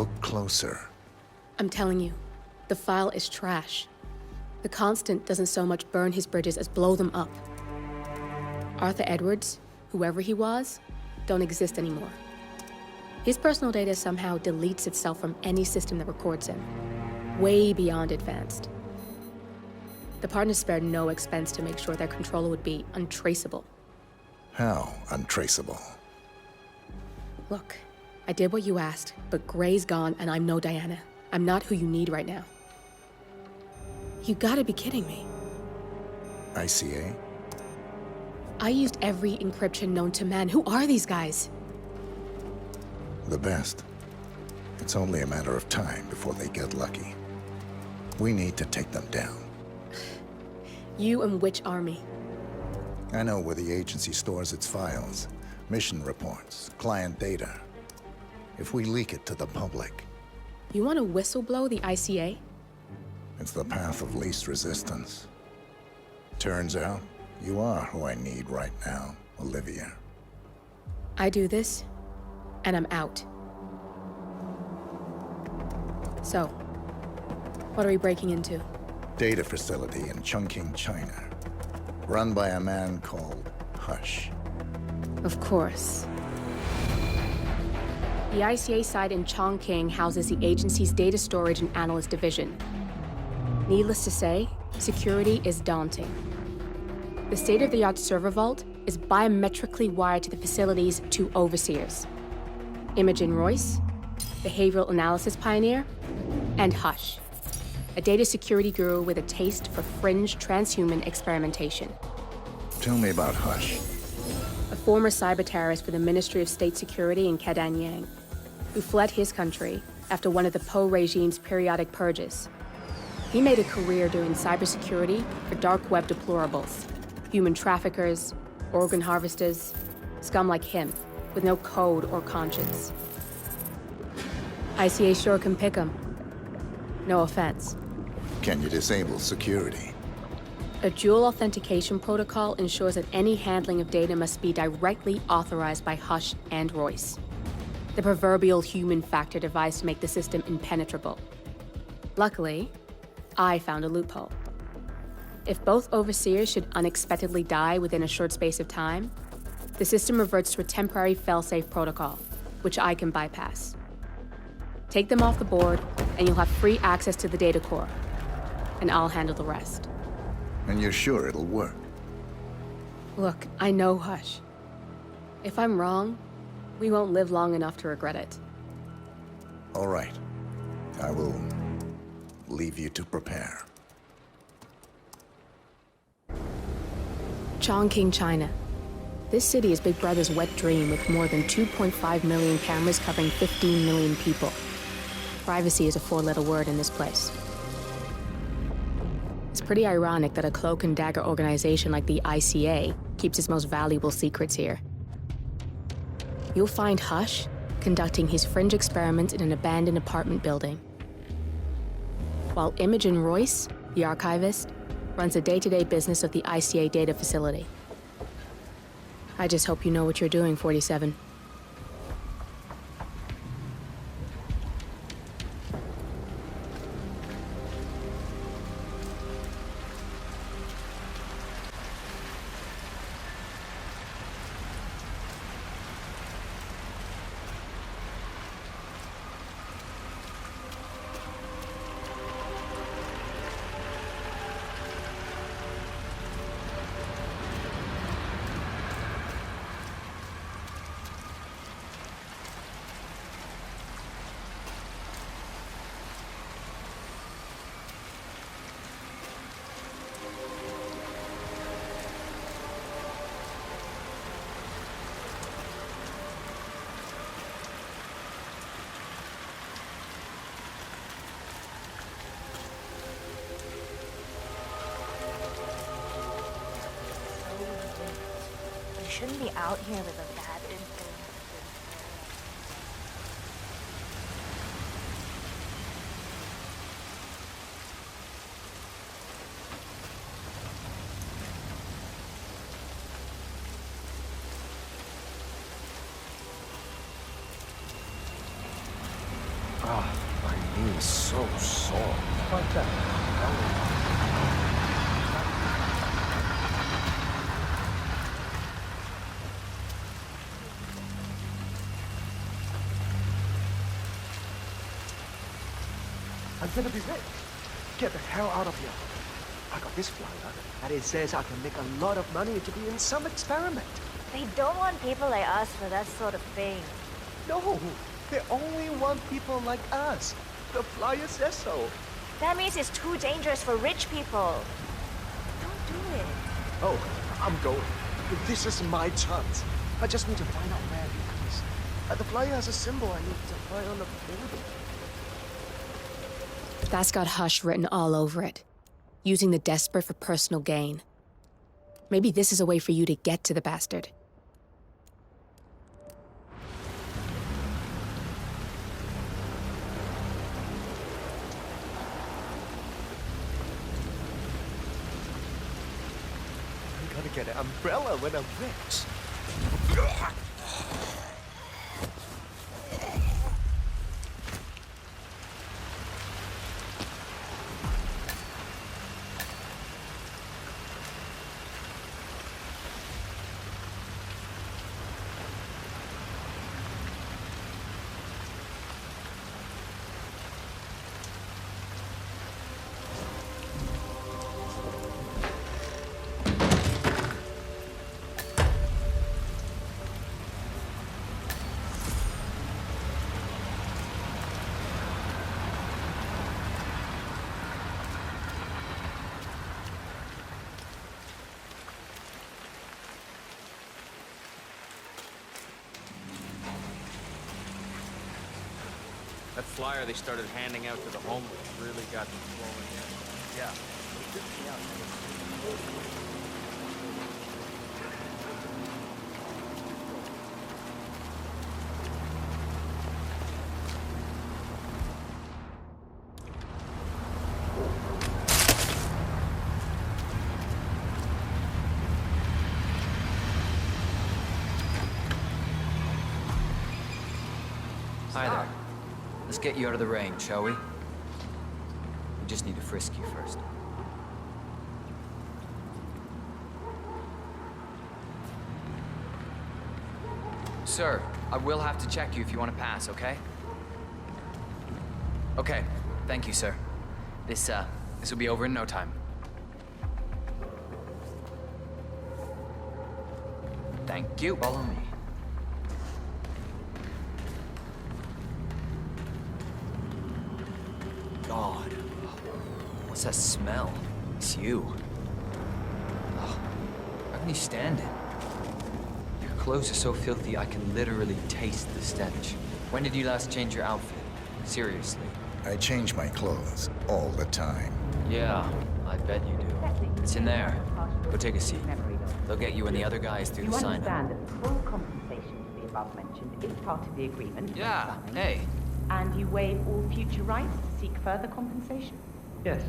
Look closer. I'm telling you, the file is trash. The Constant doesn't so much burn his bridges as blow them up. Arthur Edwards, whoever he was, don't exist anymore. His personal data somehow deletes itself from any system that records him. Way beyond advanced. The partners spared no expense to make sure their controller would be untraceable. How untraceable? Look, I did what you asked, but Gray's gone and I'm no Diana. I'm not who you need right now. You gotta be kidding me. ICA? I used every encryption known to man. Who are these guys? The best. It's only a matter of time before they get lucky. We need to take them down. You and which army? I know where the agency stores its files, mission reports, client data. If we leak it to the public... You want to whistleblow the ICA? It's the path of least resistance. Turns out, you are who I need right now, Olivia. I do this, and I'm out. So, what are we breaking into? Data facility in Chongqing, China. Run by a man called Hush. Of course. The ICA site in CHONGQING houses the agency's data storage and analyst division. Needless to say, security is daunting. The state-of-the-art server vault is biometrically wired to the facility's two overseers. Imogen Royce, behavioral analysis pioneer, and Hush, a data security guru with a taste for fringe transhuman experimentation. Tell me about Hush. A former cyber terrorist for the Ministry of State Security in Kadanyang, who fled his country after one of the Po regime's periodic purges. He made a career doing cybersecurity for dark web deplorables, human traffickers, organ harvesters, scum like him, with no code or conscience. ICA sure can pick 'em. No offense. Can you disable security? A dual authentication protocol ensures that any handling of data must be directly authorized by Hush and Royce. The proverbial human factor devised to make the system impenetrable. Luckily, I found a loophole. If both overseers should unexpectedly die within a short space of time, the system reverts to a temporary fail-safe protocol, which I can bypass. Take them off the board, and you'll have free access to the data core. And I'll handle the rest. And you're sure it'll work? Look, I know Hush. If I'm wrong, we won't live long enough to regret it. All right. I will leave you to prepare. Chongqing, China. This city is Big Brother's wet dream with more than 2.5 million cameras covering 15 million people. Privacy is a four-letter word in this place. It's pretty ironic that a cloak and dagger organization like the ICA keeps its most valuable secrets here. You'll find Hush conducting his fringe experiments in an abandoned apartment building, while Imogen Royce, the archivist, runs the day-to-day business of the ICA data facility. I just hope you know what you're doing, 47. Shouldn't be out here with a bad influence. Oh, seems so sore. Quite that. I'm gonna be rich. Get the hell out of here. I got this flyer, and it says I can make a lot of money to be in some experiment. They don't want people like us for that sort of thing. No, they only want people like us. The flyer says so. That means it's too dangerous for rich people. Don't do it. Oh, I'm going. This is my chance. I just need to find out where it is. The flyer has a symbol I need to find on the building. That's got Hush written all over it, using the desperate for personal gain. Maybe this is a way for you to get to the bastard. I'm gonna get an umbrella when I'm rich. That flyer they started handing out to the homeless really got them flowing in. Yeah. Hi there. Let's get you out of the rain, shall we? We just need to frisk you first. Sir, I will have to check you if you want to pass, okay? Okay, thank you, sir. This will be over in no time. Thank you. Follow me. God. What's that smell? It's you. Oh, how can you stand it? Your clothes are so filthy I can literally taste the stench. When did you last change your outfit? Seriously. I change my clothes all the time. Yeah, I bet you do. It's in there. Go take a seat. They'll get you and the other guys through the You sign-up. understand that the full compensation for the above mentioned is part of the agreement. when Yeah, signed, hey. And you waive all future rights to seek further compensation. Yes.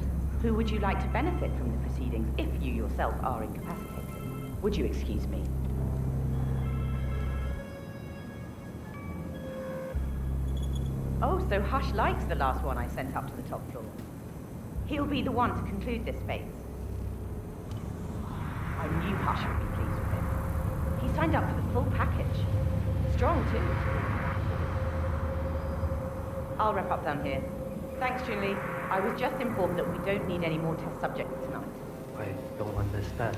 Who would you like to benefit from the proceedings if you yourself are incapacitated? Would you excuse me? Oh, so Hush likes the last one I sent up to the top floor. He'll be the one to conclude this phase. I knew Hush would be pleased with him. He signed up for the full package. Strong, too. I'll wrap up down here. Thanks, Junli. I was just informed that we don't need any more test subjects tonight. I don't understand.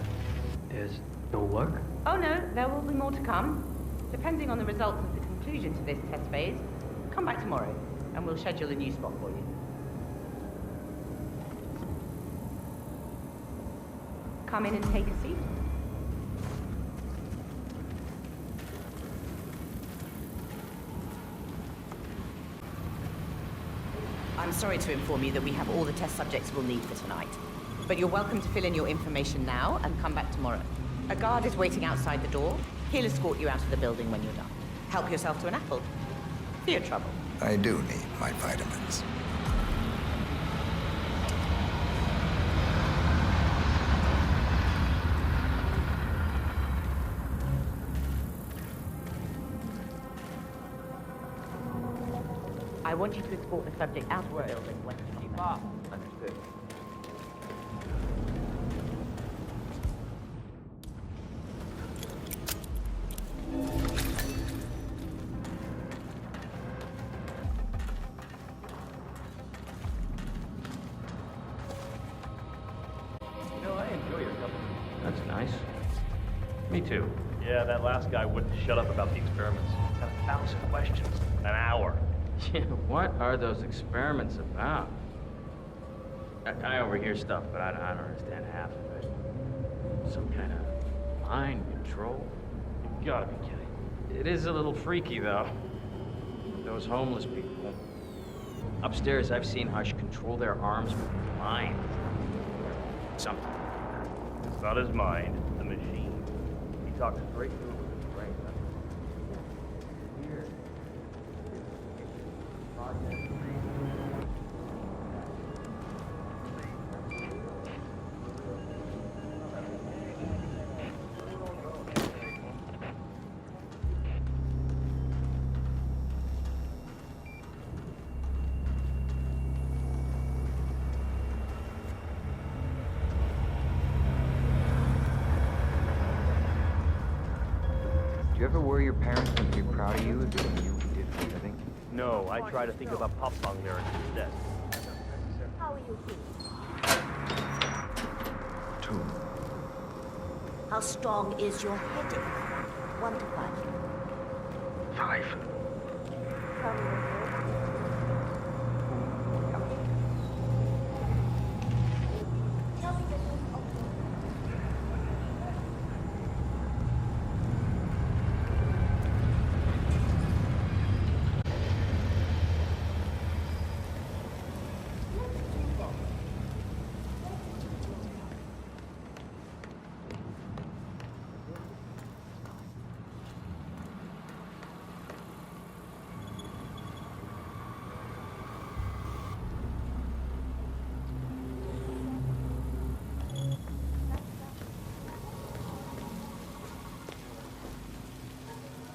There's no work? Oh no, there will be more to come. Depending on the results of the conclusion to this test phase, come back tomorrow and we'll schedule a new spot for you. Come in and take a seat. I'm sorry to inform you that we have all the test subjects we'll need for tonight. But you're welcome to fill in your information now and come back tomorrow. A guard is waiting outside the door. He'll escort you out of the building when you're done. Help yourself to an apple. For your trouble. I do need my vitamins. I want you to escort the subject out of the building when you Keep off. Understood. You know, I enjoy your company. That's nice. Me too. Yeah, that last guy wouldn't shut up about the experiments. Got 1,000 questions. An hour. Yeah, what are those experiments about? I overhear stuff, but I don't understand half of it. Some kind of mind control. You gotta be kidding. It is a little freaky, though. Those homeless people. Upstairs, I've seen Hush control their arms with his mind. Something. It's not his mind, the machine. He talks straight through with his brain. Weird. Do you ever worry your parents wouldn't be proud of you if they knew what you did for a living? No, I try to think about pop song lyrics instead. How are you feeling? 2. How strong is your headache? 1 to 5. 5. Tell me your head. Tell me your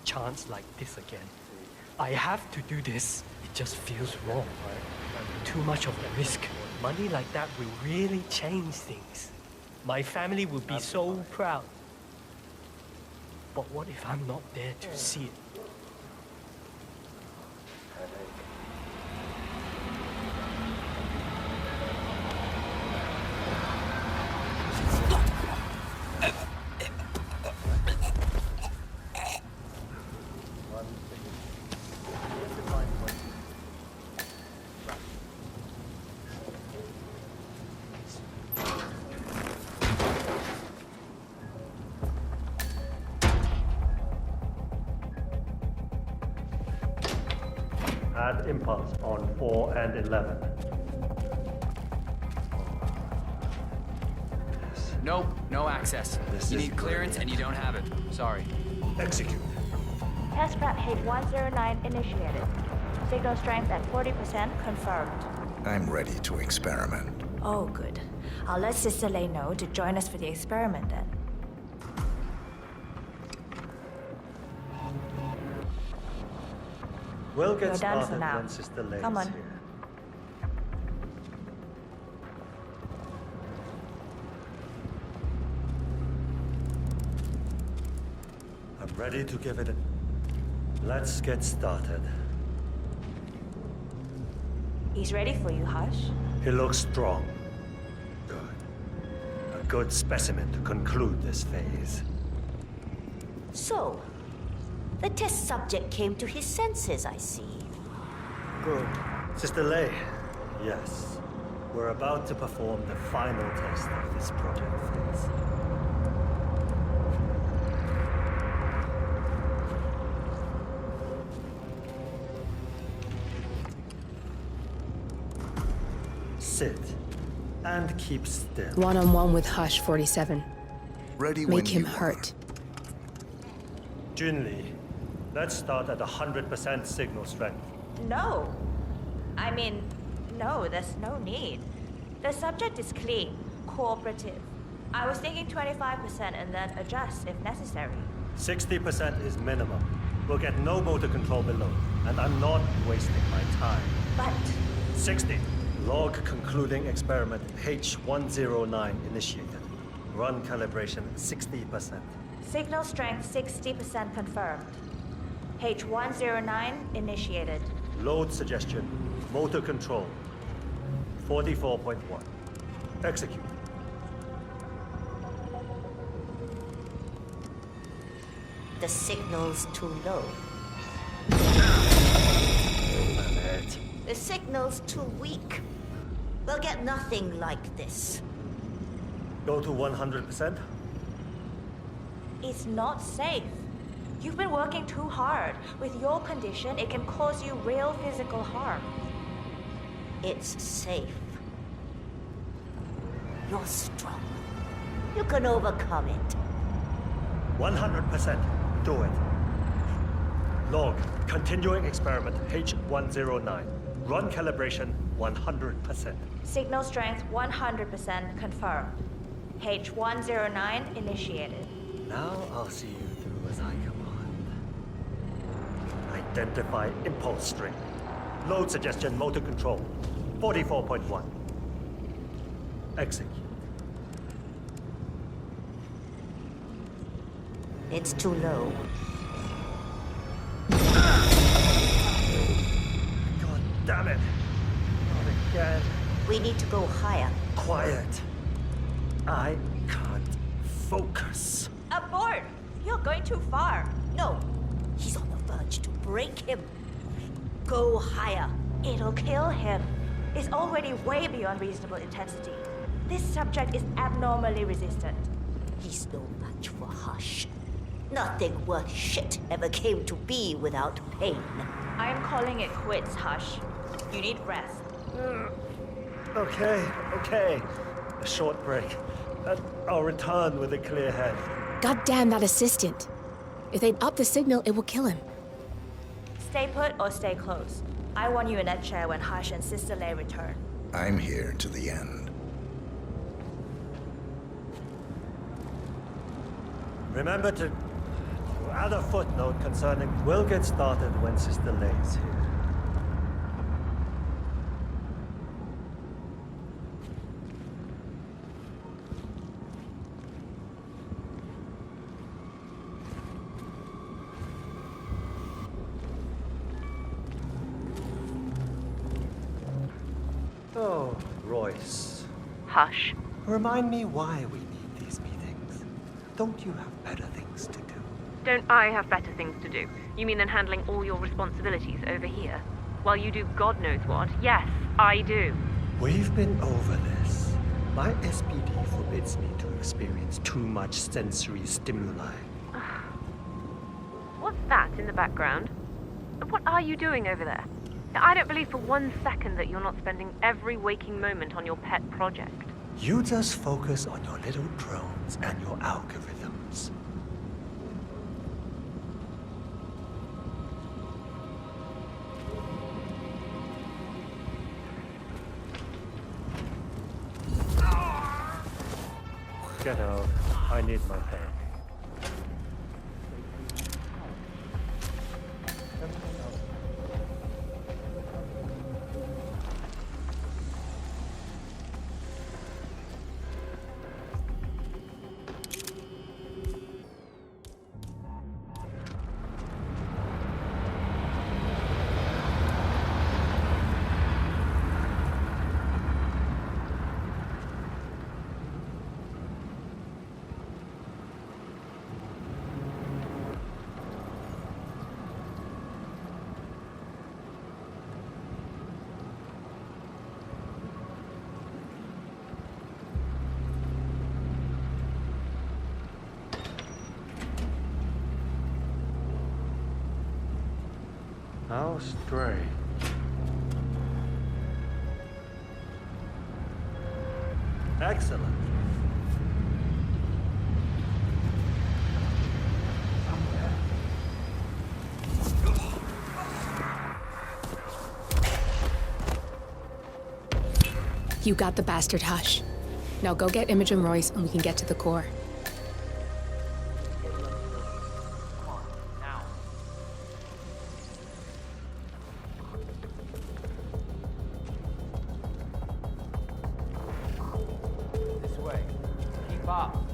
Chance like this again. I have to do this. It just feels wrong. Too much of a risk. Money like that will really change things. My family will be so proud. But what if I'm not there to see it? Add impulse on 4 and 11. Nope, no access. You need clearance and you don't have it. Sorry. Execute. Test prep hit 109 initiated. Signal strength at 40% confirmed. I'm ready to experiment. Oh, good. I'll let Sister Lei know to join us for the experiment then. We'll get You're done for started now. when Sister Lei's Come on. here. I'm ready to give it a... Let's get started. He's ready for you, Hush. He looks strong. Good. A good specimen to conclude this phase. So, the test subject came to his senses, I see. Good. Sister Lei, yes. We're about to perform the final test of this project phase. Sit and keep still. One-on-one with Hush 47. Ready when Make him you are. hurt. Junli, let's start at 100% signal strength. No. I mean, no, there's no need. The subject is clean, cooperative. I was thinking 25% and then adjust if necessary. 60% is minimum. We'll get no motor control below, and I'm not wasting my time. But 60. Log concluding experiment H109 initiated. Run calibration 60%. signal strength 60% confirmed. H109 initiated. Load suggestion, motor control 44.1. Execute. The signal's too low. The signal's too weak. We'll get nothing like this. Go to 100%. It's not safe. You've been working too hard. With your condition, it can cause you real physical harm. It's safe. You're strong. You can overcome it. 100%. Do it. Log continuing experiment H109. Run calibration 100%. Signal strength 100% confirmed. H109 initiated. Now I'll see you through as I command. Identify impulse string. Load suggestion motor control 44.1. Execute. It's too low. God damn it. Not again. We need to go higher. Quiet. I can't focus. Abort! You're going too far. No, he's on the verge to break him. Go higher. It'll kill him. It's already way beyond reasonable intensity. This subject is abnormally resistant. He's no match for Hush. Nothing worth shit ever came to be without pain. I'm calling it quits, Hush. You need rest. Okay. A short break. And I'll return with a clear head. God damn that assistant. If they up the signal, it will kill him. Stay put or stay close. I want you in that chair when Hush and Sister Lei return. I'm here to the end. Remember to add a footnote concerning we'll get started when Sister Lei's here. Oh, Royce. Hush. Remind me why we need these meetings. Don't you have better things to do? Don't I have better things to do? You mean than handling all your responsibilities over here? While you do God knows what? Yes, I do. We've been over this. My SPD forbids me to experience too much sensory stimuli. What's that in the background? What are you doing over there? I don't believe for 1 second that you're not spending every waking moment on your pet project. You just focus on your little drones and your algorithms. Get out. I need my pen. How strange. Excellent. You got the bastard, Hush. Now go get Imogen Royce and we can get to the core. Bob.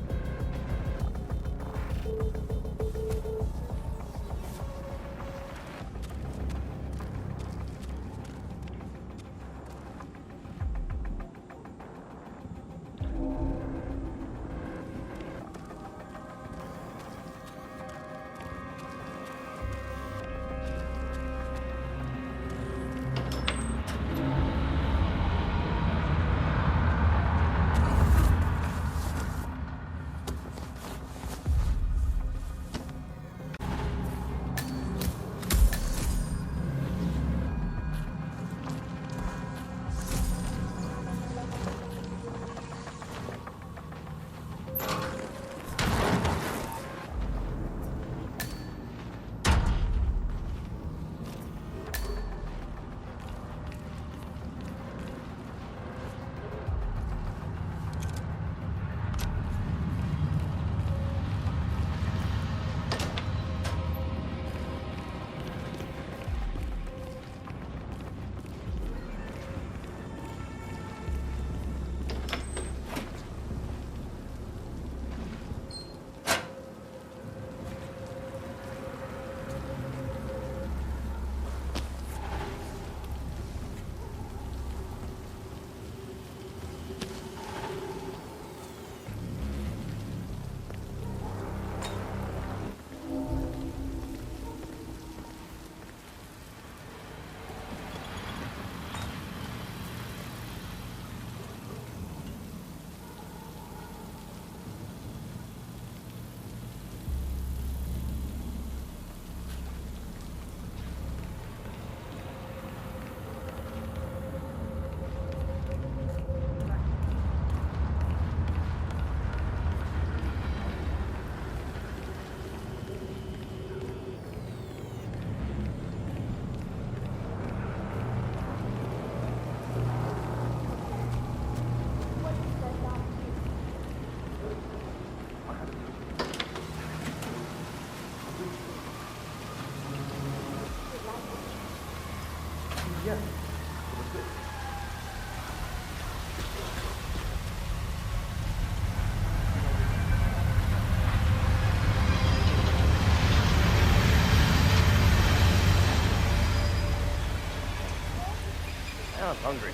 Now I'm hungry.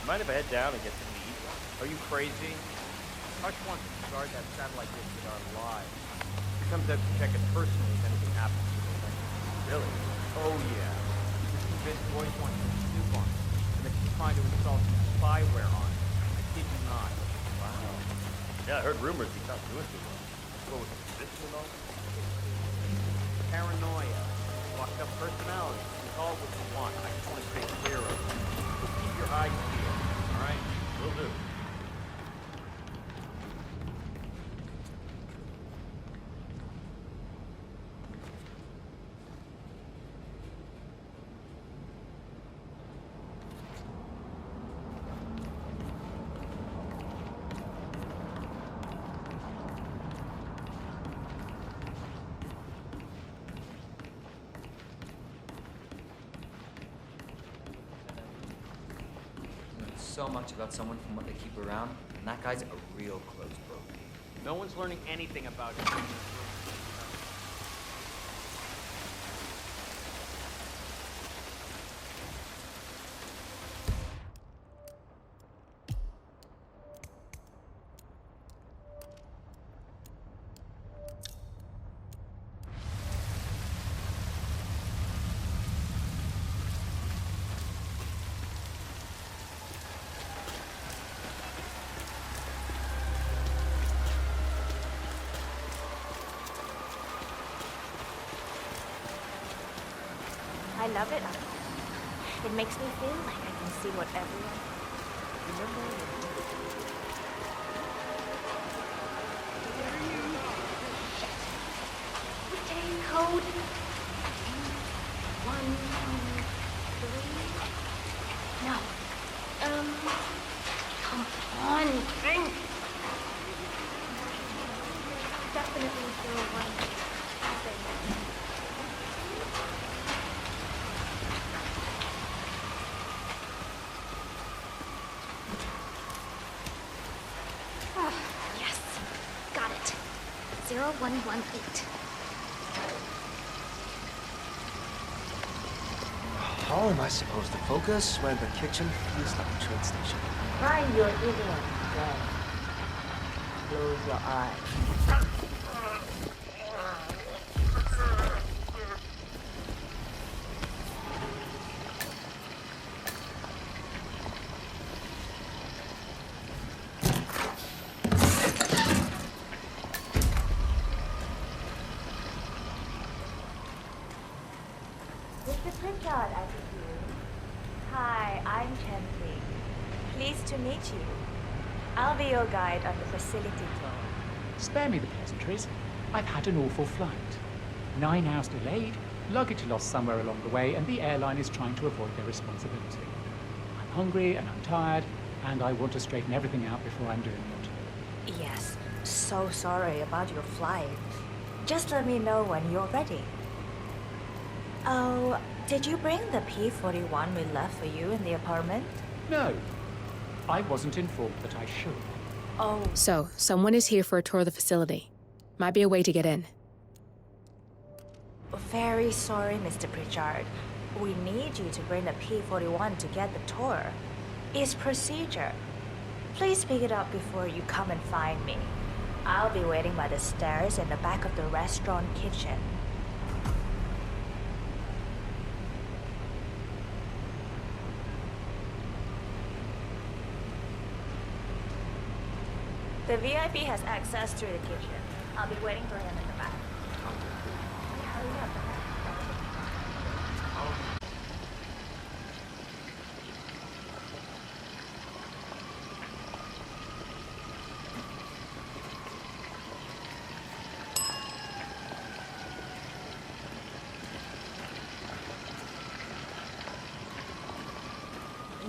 Mind if I head down and get something to eat? Are you crazy? Hush wants to guard that satellite dish with our lives. He comes out to check it personally if anything happens to the thing. Really? Oh, yeah. Vince Boyce wants to snoop on it, and that she's trying to install some spyware on it. I kid you not. Wow. Yeah, I heard rumors he's not doing too well. What was it, suspicion and all? Paranoia. Fucked up personality. Call it what you want. I just want to stay clear of it. So keep your eyes peeled, all right? Will do. So much about someone from what they keep around, and that guy's a real close book. No one's learning anything about it. I love it. It makes me feel like I can see what everyone... Remember retain code. 1, 2, 3. No. Come on, drink. Definitely 01. Yes. 0118. How am I supposed to focus when the kitchen feels like a train station? Mind your ignorance, then. Close your eyes. Mr. Pritchard, I presume. Hi, I'm CHONGQING. Pleased to meet you. I'll be your guide on the facility tour. Spare me the pleasantries. I've had an awful flight. 9 hours delayed, luggage lost somewhere along the way, and the airline is trying to avoid their responsibility. I'm hungry and I'm tired, and I want to straighten everything out before I'm doing it. Yes, so sorry about your flight. Just let me know when you're ready. Oh, did you bring the P-41 we left for you in the apartment? No, I wasn't informed that I should. Oh. So, someone is here for a tour of the facility. Might be a way to get in. Very sorry, Mr. Pritchard. We need you to bring the P-41 to get the tour. It's procedure. Please pick it up before you come and find me. I'll be waiting by the stairs in the back of the restaurant kitchen. The VIP has access to the kitchen. I'll be waiting for him in the back. Hurry up.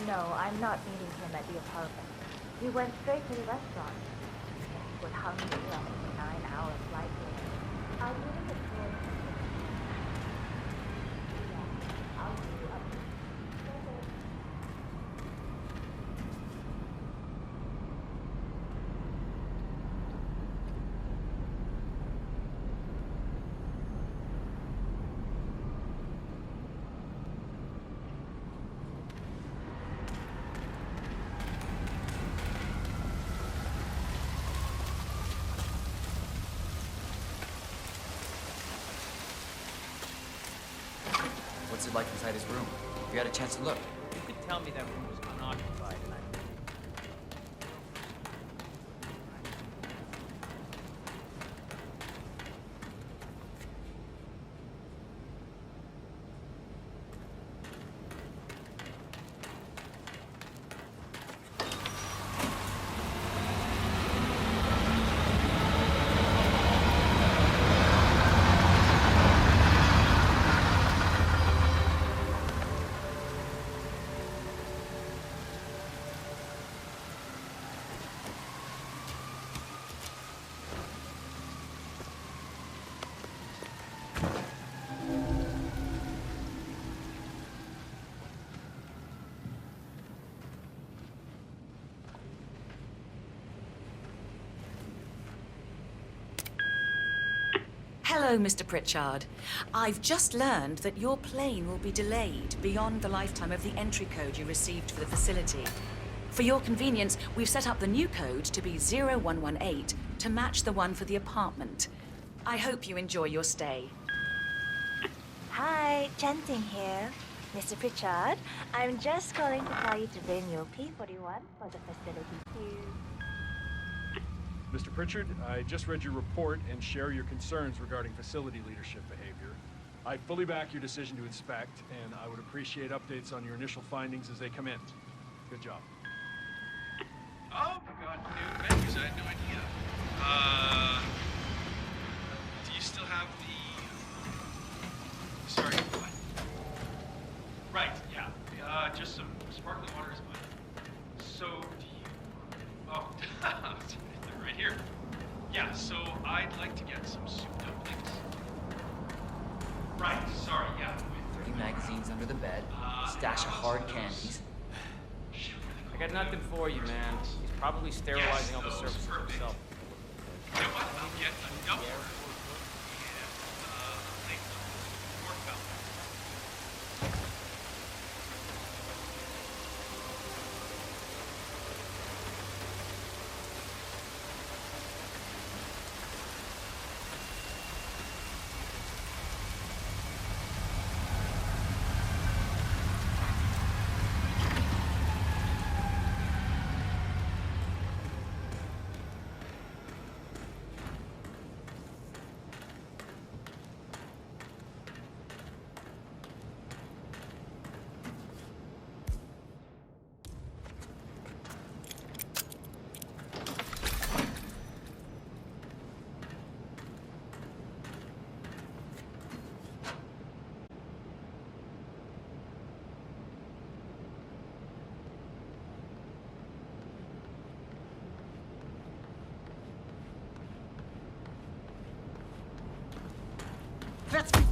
No, I'm not meeting him at the apartment. We went straight to the restaurant. He was hungry after the 9-hour flight delay. I'll give him the tour. Yeah, I'll see you up. What's it like inside his room? You had a chance to look. You could tell me that room was unoccupied, and Hello, Mr. Pritchard. I've just learned that your plane will be delayed beyond the lifetime of the entry code you received for the facility. For your convenience, we've set up the new code to be 0118 to match the one for the apartment. I hope you enjoy your stay. Hi, CHONGQING here. Mr. Pritchard, I'm just calling to tell you to bring your P-41 for the facility too. Mr. Pritchard, I just read your report and share your concerns regarding facility leadership behavior. I fully back your decision to inspect, and I would appreciate updates on your initial findings as they come in. Good job. Oh my god, new menus, I had no idea. Do you still have the... Sorry, what? Right, yeah. Just some sparkling water is fine. So, do you... Oh, they're right here. Yeah, so I'd like to get some soup dumplings. Right, sorry, yeah. 30 magazines under the bed, stash of hard candies. I got nothing for you, man. He's probably sterilizing all the surfaces himself. You know what? I'll get a double order. And, I'll take some pork belly.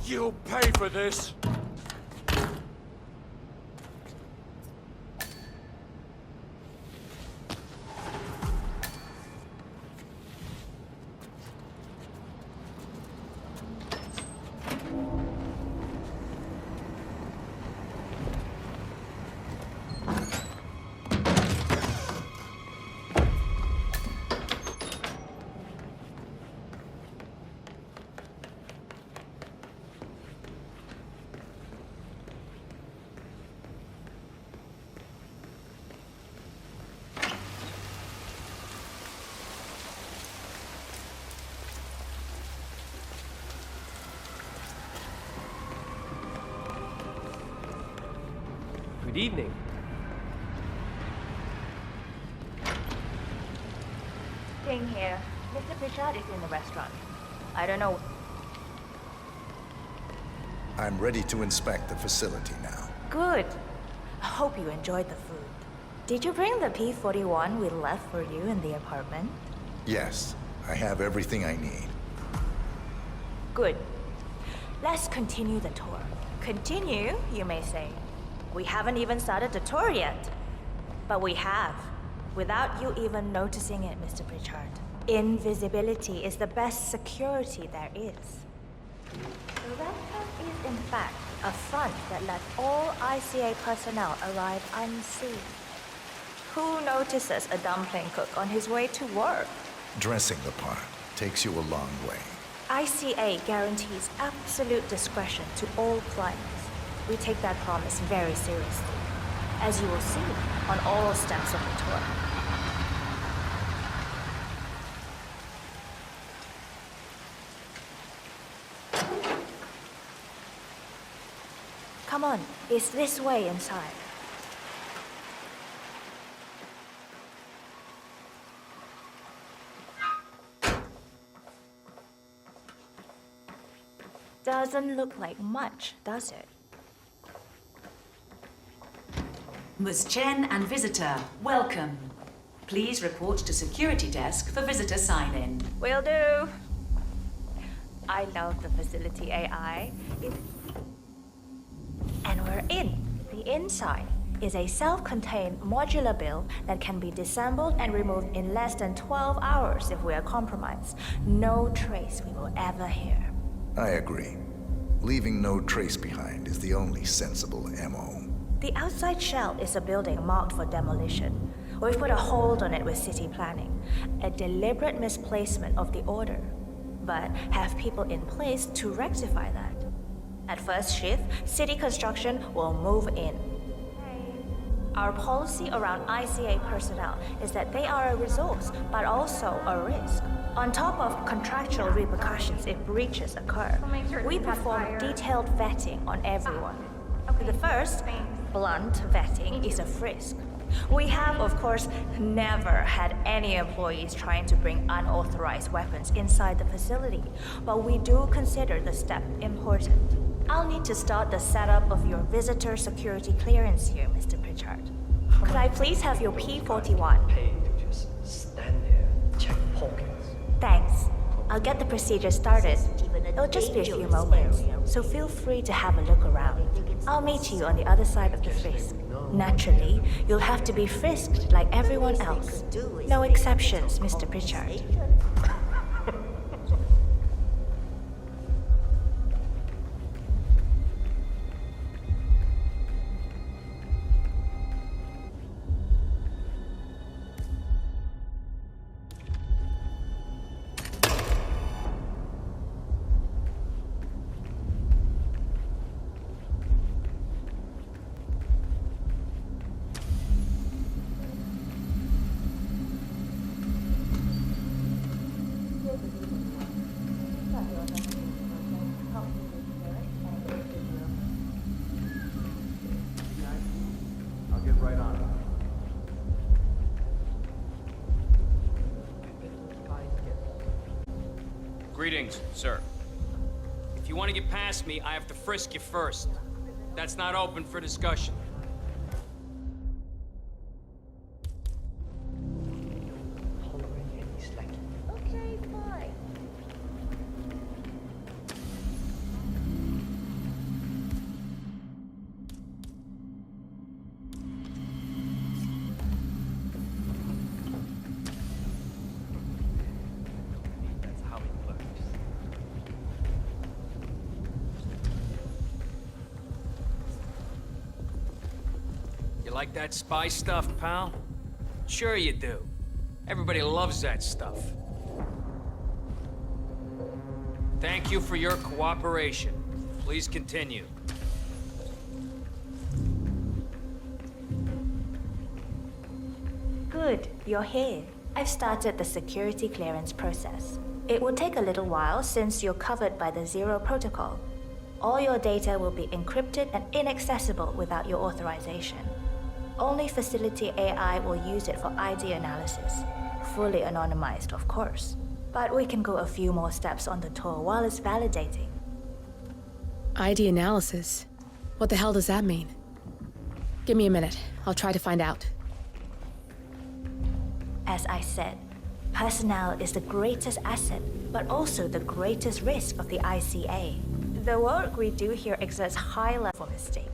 You'll pay for this! Good evening. King here. Mr. Pritchard is in the restaurant. I don't know. I'm ready to inspect the facility now. Good. I hope you enjoyed the food. Did you bring the P-41 we left for you in the apartment? Yes, I have everything I need. Good. Let's continue the tour. Continue, you may say. We haven't even started the tour yet. But we have, without you even noticing it, Mr. Pritchard. Invisibility is the best security there is. The red truck is, in fact, a front that lets all ICA personnel arrive unseen. Who notices a dumpling cook on his way to work? Dressing the part takes you a long way. ICA guarantees absolute discretion to all clients. We take that promise very seriously, as you will see on all steps of the tour. Come on, it's this way inside. Doesn't look like much, does it? Ms. Chen and visitor, welcome. Please report to security desk for visitor sign-in. Will do. I love the facility AI. And we're in. The inside is a self-contained modular build that can be disassembled and removed in less than 12 hours if we are compromised. No trace we will ever hear. I agree. Leaving no trace behind is the only sensible MO. The outside shell is a building marked for demolition. We've put a hold on it with city planning, a deliberate misplacement of the order, but have people in place to rectify that. At first shift, city construction will move in. Our policy around ICA personnel is that they are a resource, but also a risk. On top of contractual repercussions if breaches occur, we perform detailed vetting on everyone. The first, blunt vetting, is a frisk. We have, of course, never had any employees trying to bring unauthorized weapons inside the facility, but we do consider the step important. I'll need to start the setup of your visitor security clearance here, Mr. Pritchard. Could I please have your P-41? Pay to just stand there, check pockets. Thanks. I'll get the procedure started. It'll just be a few moments, so feel free to have a look around. I'll meet you on the other side of the frisk. Naturally, you'll have to be frisked like everyone else. No exceptions, Mr. Pritchard. Greetings, sir. If you want to get past me, I have to frisk you first. That's not open for discussion. Okay, fine. That's how it works. You like that spy stuff, pal? Sure you do. Everybody loves that stuff. Thank you for your cooperation. Please continue. Good, you're here. I've started the security clearance process. It will take a little while since you're covered by the Zero Protocol. All your data will be encrypted and inaccessible without your authorization. Only facility AI will use it for ID analysis. Fully anonymized, of course. But we can go a few more steps on the tour while it's validating. ID analysis? What the hell does that mean? Give me a minute. I'll try to find out. As I said, personnel is the greatest asset, but also the greatest risk of the ICA. The work we do here exerts high level mistakes.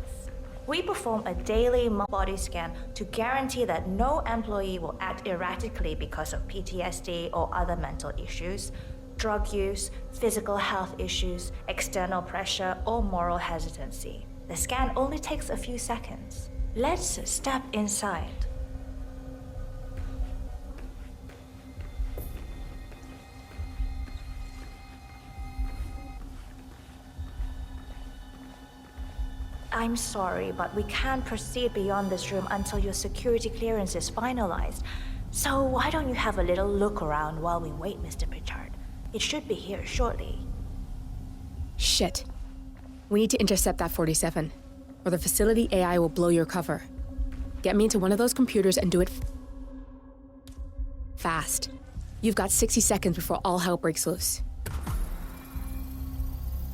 We perform a daily body scan to guarantee that no employee will act erratically because of PTSD or other mental issues, drug use, physical health issues, external pressure, or moral hesitancy. The scan only takes a few seconds. Let's step inside. I'm sorry, but we can't proceed beyond this room until your security clearance is finalized. So why don't you have a little look around while we wait, Mr. Pritchard? It should be here shortly. Shit. We need to intercept that 47, or the facility AI will blow your cover. Get me into one of those computers and do it fast. You've got 60 seconds before all hell breaks loose.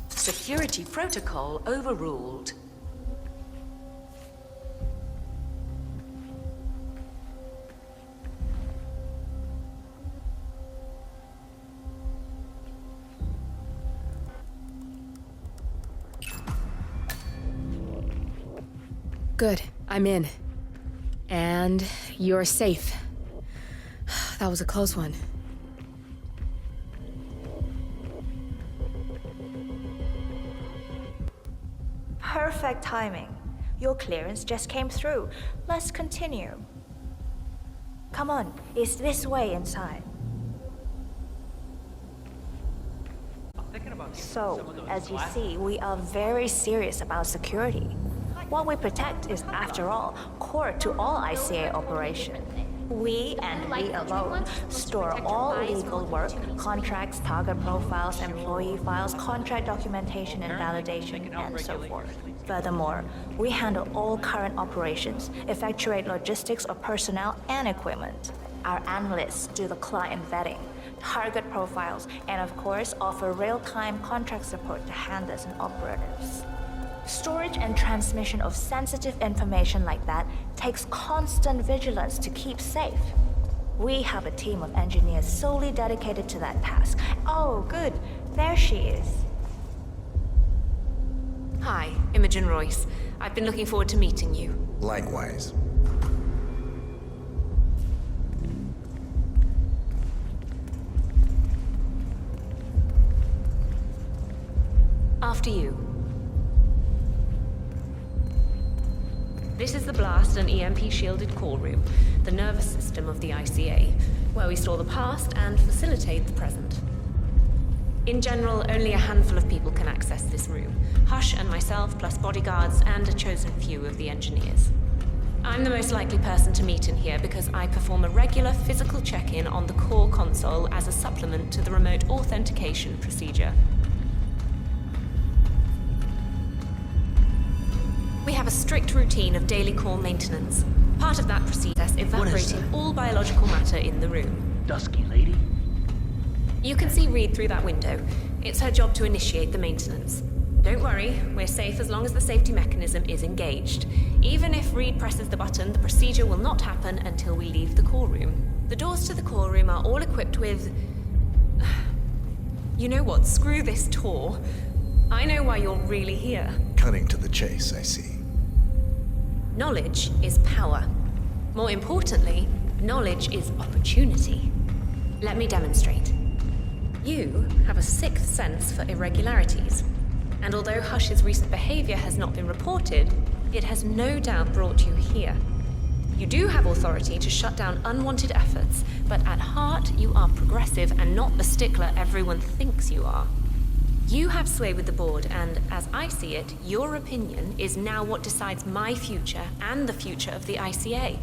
Security protocol overruled. Good, I'm in. And you're safe. That was a close one. Perfect timing. Your clearance just came through. Let's continue. Come on, it's this way inside. So, as you see, we are very serious about security. What we protect is, after all, core to all ICA operation. We, and we alone, store all legal work, contracts, target profiles, employee files, contract documentation and validation, and so forth. Furthermore, we handle all current operations, effectuate logistics of personnel and equipment. Our analysts do the client vetting, target profiles, and of course, offer real-time contract support to handlers and operatives. Storage and transmission of sensitive information like that takes constant vigilance to keep safe. We have a team of engineers solely dedicated to that task. Oh, good. There she is. Hi, Imogen Royce. I've been looking forward to meeting you. Likewise. After you. This is the blast and EMP-shielded call room, the nervous system of the ICA, where we store the past and facilitate the present. In general, only a handful of people can access this room. Hush and myself, plus bodyguards and a chosen few of the engineers. I'm the most likely person to meet in here because I perform a regular physical check-in on the core console as a supplement to the remote authentication procedure. We have a strict routine of daily core maintenance. Part of that process evaporating all biological matter in the room. Dusky lady? You can see Reed through that window. It's her job to initiate the maintenance. Don't worry, we're safe as long as the safety mechanism is engaged. Even if Reed presses the button, the procedure will not happen until we leave the core room. The doors to the core room are all equipped with... You know what? Screw this tour. I know why you're really here. Cutting to the chase, I see. Knowledge is power. More importantly, knowledge is opportunity. Let me demonstrate. You have a sixth sense for irregularities. And although Hush's recent behavior has not been reported, it has no doubt brought you here. You do have authority to shut down unwanted efforts, but at heart you are progressive and not the stickler everyone thinks you are. You have sway with the board, and as I see it, your opinion is now what decides my future and the future of the ICA.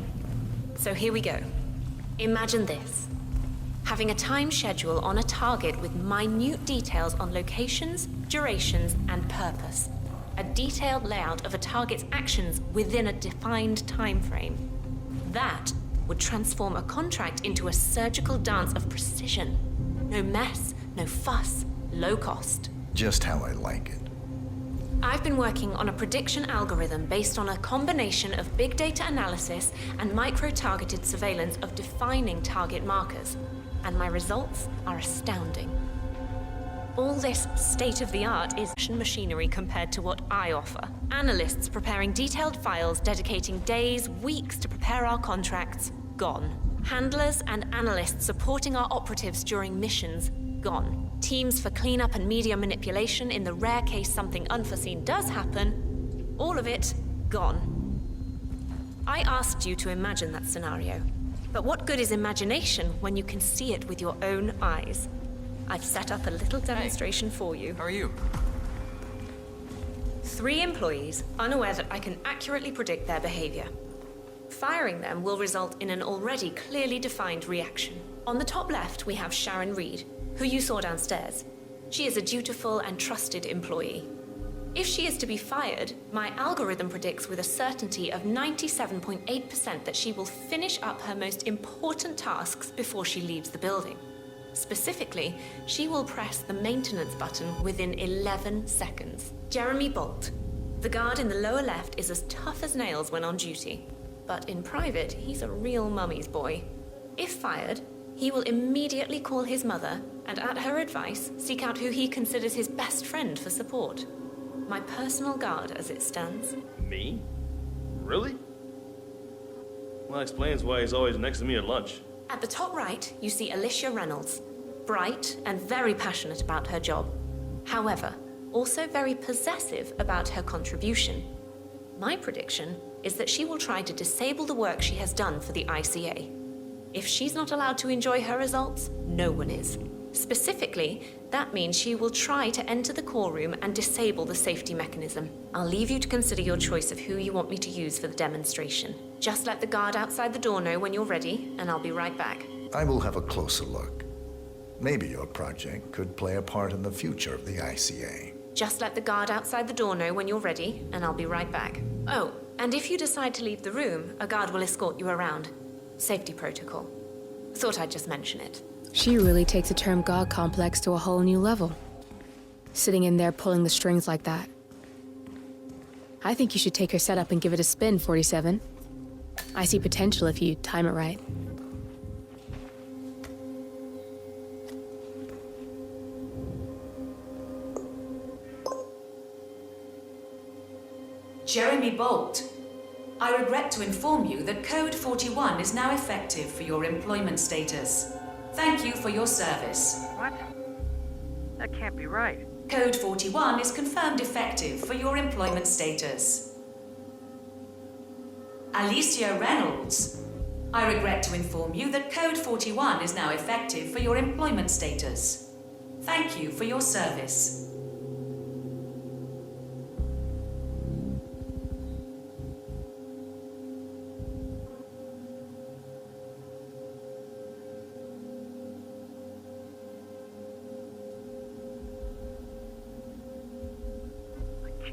So here we go. Imagine this. Having a time schedule on a target with minute details on locations, durations, and purpose. A detailed layout of a target's actions within a defined time frame. That would transform a contract into a surgical dance of precision. No mess, no fuss, low cost. Just how I like it. I've been working on a prediction algorithm based on a combination of big data analysis and micro-targeted surveillance of defining target markers. And my results are astounding. All this state-of-the-art is machinery compared to what I offer. Analysts preparing detailed files dedicating days, weeks to prepare our contracts, gone. Handlers and analysts supporting our operatives during missions, gone. Teams for cleanup and media manipulation in the rare case something unforeseen does happen, all of it, gone. I asked you to imagine that scenario. But what good is imagination when you can see it with your own eyes? I've set up a little demonstration for you. How are you? 3 employees, unaware that I can accurately predict their behavior. Firing them will result in an already clearly defined reaction. On the top left, we have Sharon Reed, who you saw downstairs. She is a dutiful and trusted employee. If she is to be fired, my algorithm predicts with a certainty of 97.8% that she will finish up her most important tasks before she leaves the building. Specifically, she will press the maintenance button within 11 seconds. Jeremy Bolt. The guard in the lower left is as tough as nails when on duty. But in private, he's a real mummy's boy. If fired, he will immediately call his mother and, at her advice, seek out who he considers his best friend for support. My personal guard as it stands. Me? Really? Well, that explains why he's always next to me at lunch. At the top right, you see Alicia Reynolds. Bright and very passionate about her job. However, also very possessive about her contribution. My prediction is that she will try to disable the work she has done for the ICA. If she's not allowed to enjoy her results, no one is. Specifically, that means she will try to enter the core room and disable the safety mechanism. I'll leave you to consider your choice of who you want me to use for the demonstration. Just let the guard outside the door know when you're ready, and I'll be right back. I will have a closer look. Maybe your project could play a part in the future of the ICA. Just let the guard outside the door know when you're ready, and I'll be right back. Oh, and if you decide to leave the room, a guard will escort you around. Safety protocol. Thought I'd just mention it. She really takes the term God complex to a whole new level. Sitting in there pulling the strings like that. I think you should take her setup and give it a spin, 47. I see potential if you time it right. Jeremy Bolt, I regret to inform you that Code 41 is now effective for your employment status. Thank you for your service. What? That can't be right. Code 41 is confirmed effective for your employment status. Alicia Reynolds, I regret to inform you that Code 41 is now effective for your employment status. Thank you for your service.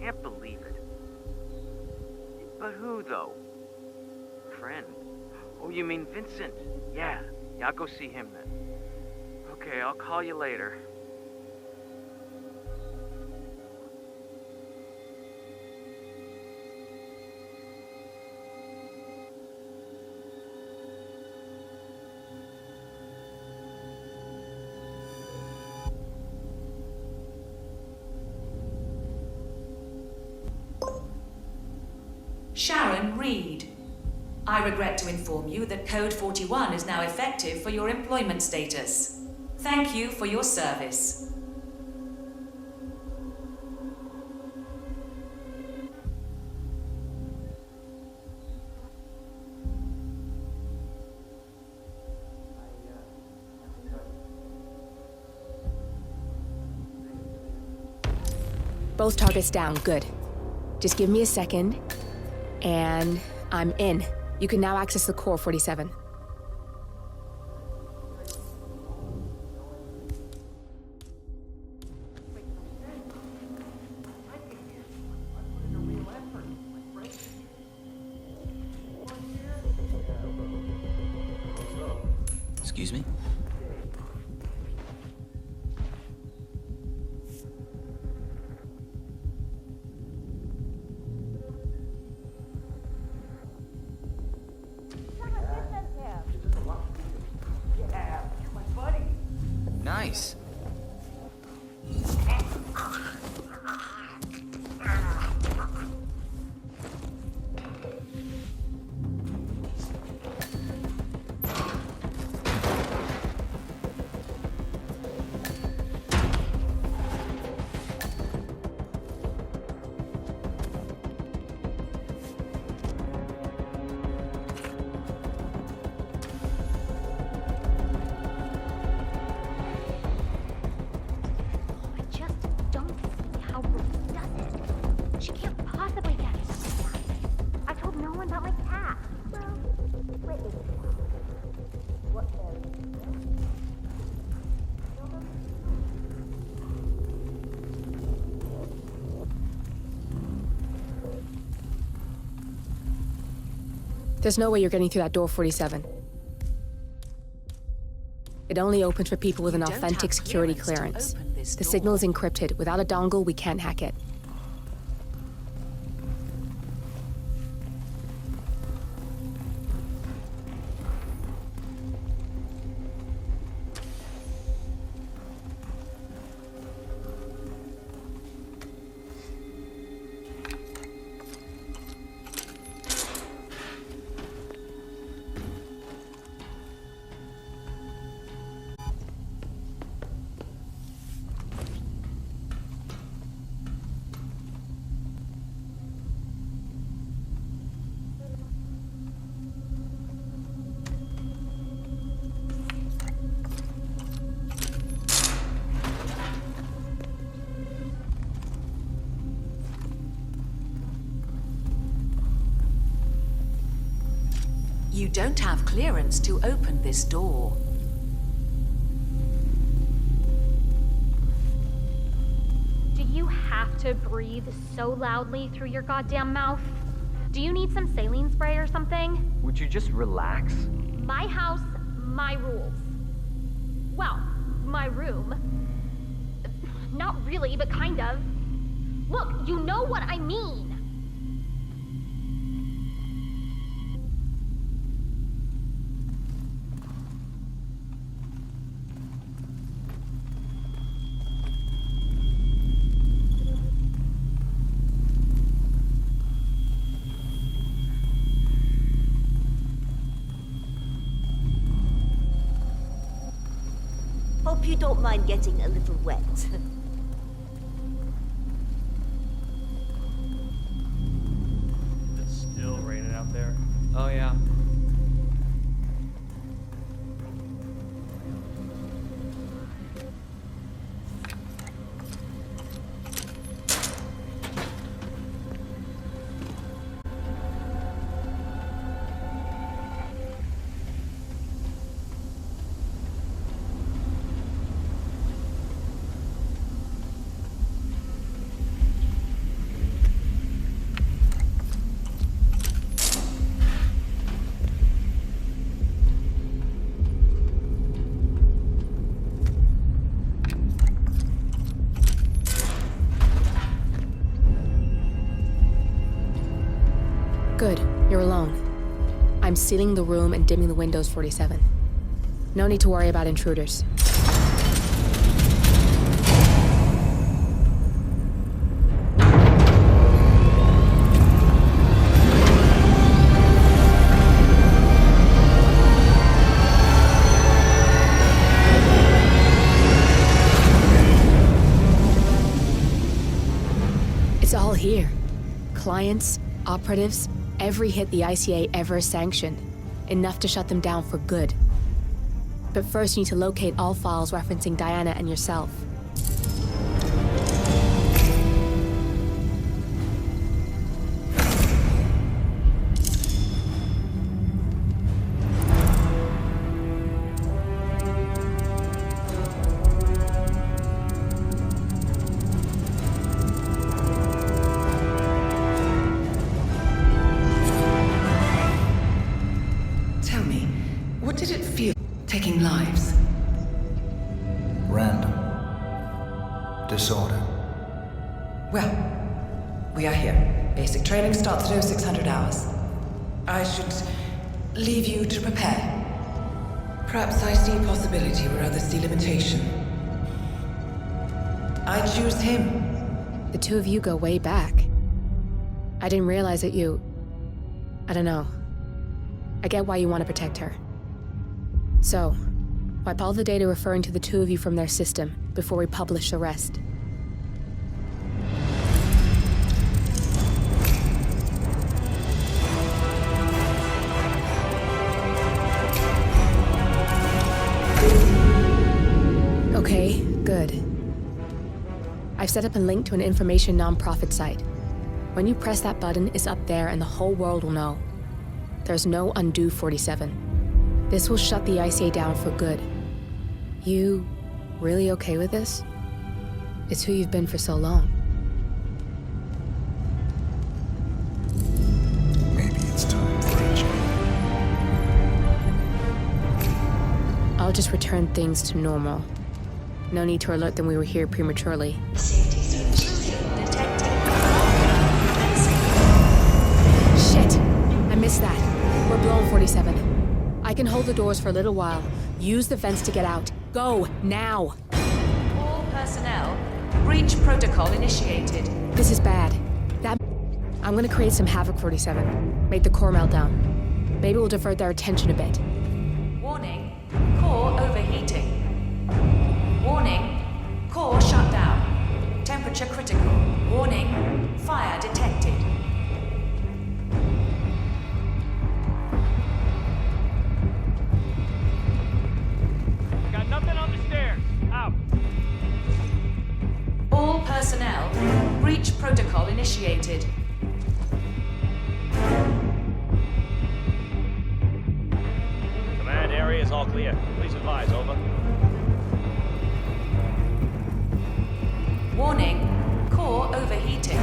Can't believe it. But who, though? Friend? Oh, you mean Vincent? Yeah, I'll go see him then. Okay, I'll call you later. Sharon Reed. I regret to inform you that Code 41 is now effective for your employment status. Thank you for your service. Both targets down, good. Just give me a second, and I'm in. You can now access the core 47. Excuse me? Nice. She can't possibly get it. I told no one about my cat. Well, wait. What There's no way you're getting through that door 47. It only opens for people with an authentic security clearance. The signal is encrypted. Without a dongle, we can't hack it. You don't have clearance to open this door. Do you have to breathe so loudly through your goddamn mouth? Do you need some saline spray or something? Would you just relax? My house, my rules. Well, my room. Not really, but kind of. Look, you know what I mean. Hope you don't mind getting a little wet. It's still raining out there. Oh, yeah. I'm sealing the room and dimming the windows, 47. No need to worry about intruders. It's all here. Clients, operatives, every hit the ICA ever sanctioned. Enough to shut them down for good. But first you need to locate all files referencing Diana and yourself. Tell me, what did it feel taking lives? Random. Disorder. Well, we are here. Basic training starts at 0600 hours. I should leave you to prepare. Perhaps I see possibility where others see limitation. I choose him. The two of you go way back. I didn't realize that you... I don't know. I get why you want to protect her. So, wipe all the data referring to the two of you from their system before we publish the rest. Okay, good. I've set up a link to an information nonprofit site. When you press that button, it's up there and the whole world will know. There's no undo 47. This will shut the ICA down for good. You really okay with this? It's who you've been for so long. Maybe it's time for a change. I'll just return things to normal. No need to alert them we were here prematurely. Shit! I missed that. We're blown, 47. I can hold the doors for a little while. Use the vents to get out. Go, now! All personnel, breach protocol initiated. This is bad. I'm gonna create some havoc, 47. Make the core melt down. Maybe we'll divert their attention a bit. Warning, core overheating. Warning, core shut down. Temperature critical. Warning, fire detected. Got nothing on the stairs. Out. All personnel, breach protocol initiated. Command area is all clear. Please advise, over. Warning, core overheating.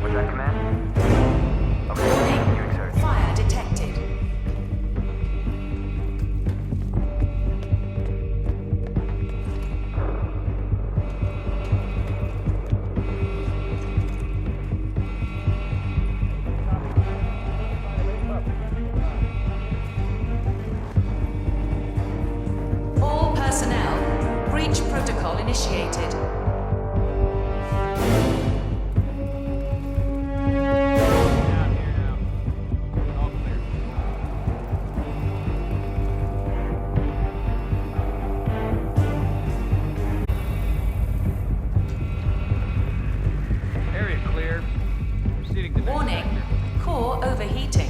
Was that command? Warning, fire detected. All personnel, breach protocol initiated. Area clear. Proceeding to next Warning, sector. core overheating.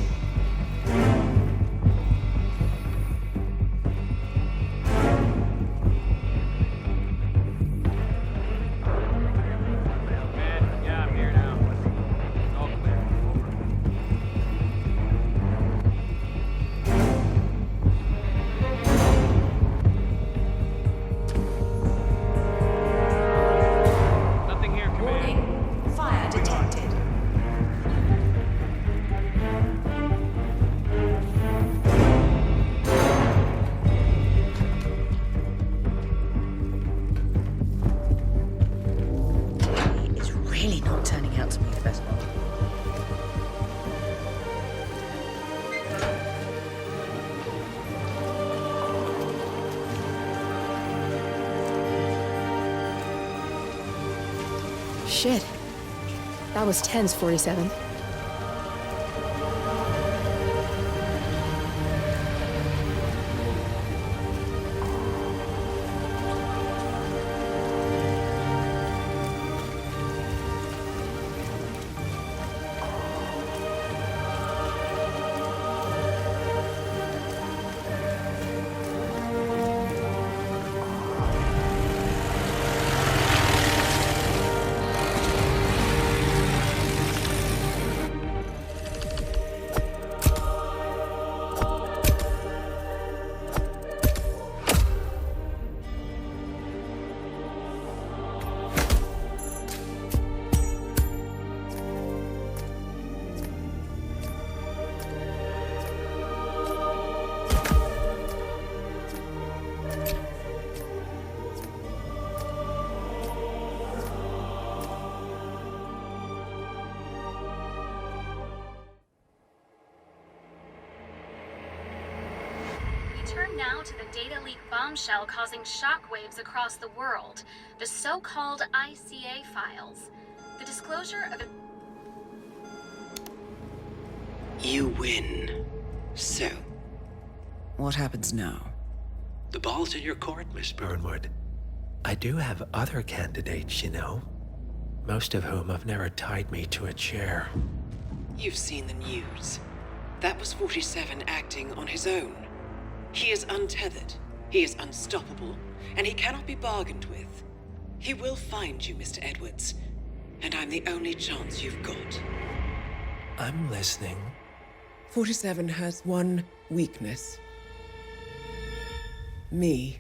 Shit. That was tense, 47. Turn now to the data leak bombshell causing shockwaves across the world, the so-called ICA files. The disclosure of... You win. So, What happens now? the ball's in your court, Miss Burnwood. I do have other candidates, you know. Most of whom have never tied me to a chair. You've seen the news. That was 47 acting on his own. He is untethered, he is unstoppable, and he cannot be bargained with. He will find you, Mr. Edwards, and I'm the only chance you've got. I'm listening. 47 has one weakness. Me.